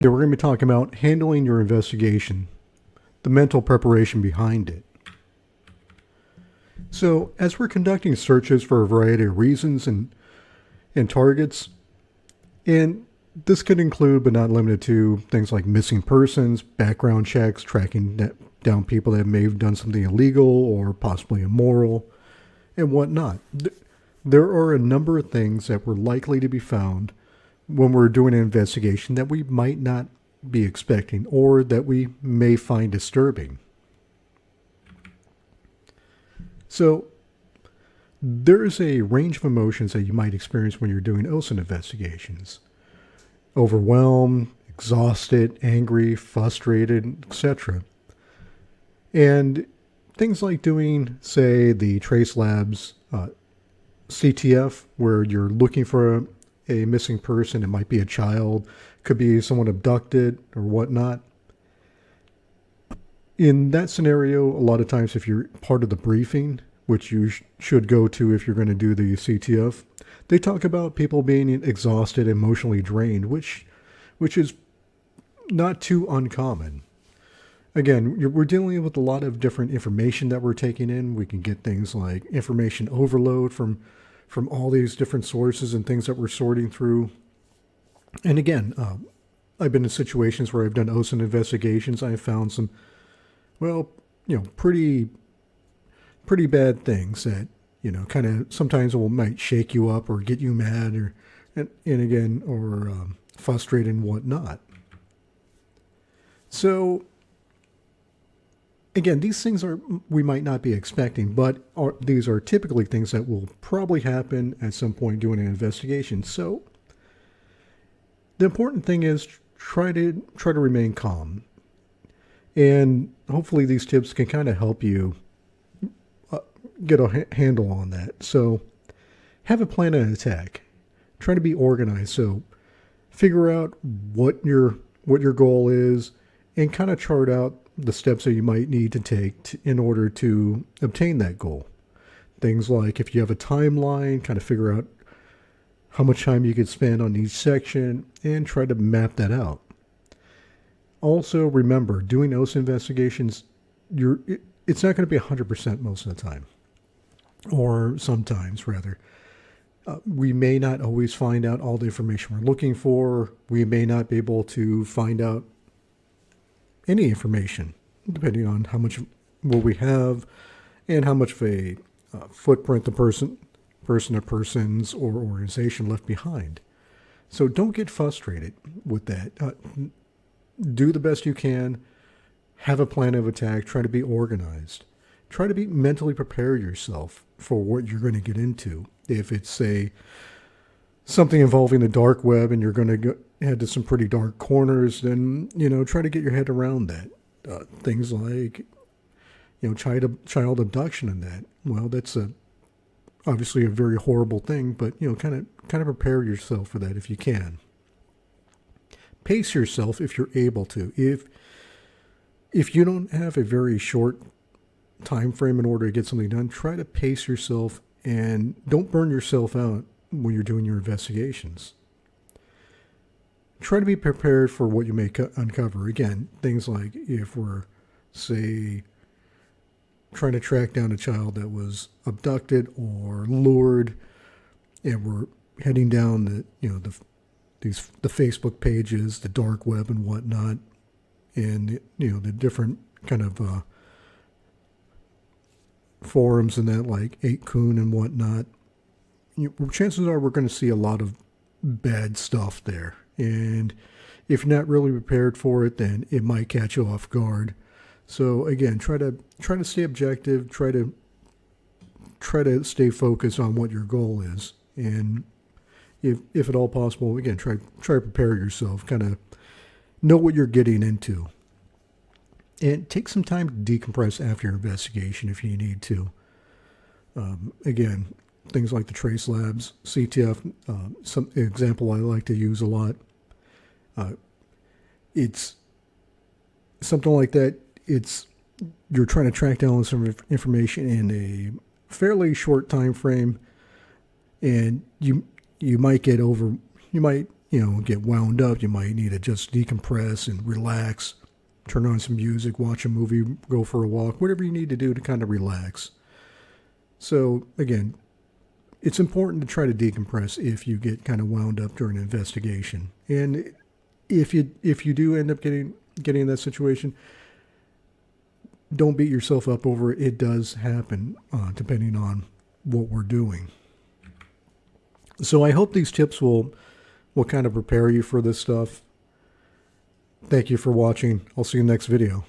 Yeah, we're going to be talking about handling your investigation, the mental preparation behind it. So, as we're conducting searches for a variety of reasons and targets, and this could include, but not limited to, things like missing persons, background checks, tracking down people that may have done something illegal or possibly immoral, and whatnot. There are a number of things that were likely to be found when we're doing an investigation that we might not be expecting or that we may find disturbing. So, there is a range of emotions that you might experience when you're doing Osint investigations. Overwhelmed, exhausted, angry, frustrated, etc. And things like doing, say, the Trace Labs CTF, where you're looking for a missing person. It might be a child, could be someone abducted or whatnot. In that scenario, a lot of times if you're part of the briefing, which you should go to if you're going to do the CTF, they talk about people being exhausted, emotionally drained, which is not too uncommon. Again, we're dealing with a lot of different information that we're taking in. We can get things like information overload from all these different sources and things that we're sorting through. And again, I've been in situations where I've done Osint investigations. I've found some, pretty bad things that, kind of sometimes might shake you up or get you mad or frustrated and whatnot. So, again, these things we might not be expecting, but these are typically things that will probably happen at some point during an investigation. So, the important thing is try to remain calm, and hopefully these tips can kind of help you get a handle on that. So, have a plan of attack. Try to be organized. So, figure out what your goal is, and kind of chart out the steps that you might need to take in order to obtain that goal. Things like if you have a timeline, kind of figure out how much time you could spend on each section and try to map that out. Also, remember, doing Osint investigations, it's not going to be 100% most of the time, or sometimes rather. We may not always find out all the information we're looking for. We may not be able to find out any information, depending on how much will we have and how much of a footprint the person or persons or organization left behind. So don't get frustrated with that. Do the best you can. Have a plan of attack. Try to be organized. Try to be mentally prepare yourself for what you're going to get into. If it's, say, something involving the dark web and you're going to head to some pretty dark corners, then, try to get your head around that. Things like, child abduction and that. Well, that's obviously a very horrible thing, but, kind of prepare yourself for that if you can. Pace yourself if you're able to. If you don't have a very short time frame in order to get something done, try to pace yourself and don't burn yourself out when you're doing your investigations. Try to be prepared for what you may uncover. Again, things like if we're, say, trying to track down a child that was abducted or lured, and we're heading down the Facebook pages, the dark web and whatnot, and the different kind of forums and that, like 8kun and whatnot. Chances are we're going to see a lot of bad stuff there. And if you're not really prepared for it, then it might catch you off guard. So again, try to stay objective. Try to stay focused on what your goal is, and if at all possible, again, try to prepare yourself. Kind of know what you're getting into, and take some time to decompress after your investigation if you need to. Again, things like the Trace Labs CTF, some example I like to use a lot. It's something like that. You're trying to track down some information in a fairly short time frame, and you might get wound up, you might need to just decompress and relax, turn on some music, watch a movie, go for a walk, whatever you need to do to kind of relax. So again, it's important to try to decompress if you get kind of wound up during an investigation. And if you do end up getting in that situation, don't beat yourself up over it. It does happen, depending on what we're doing. So I hope these tips will kind of prepare you for this stuff. Thank you for watching. I'll see you in the next video.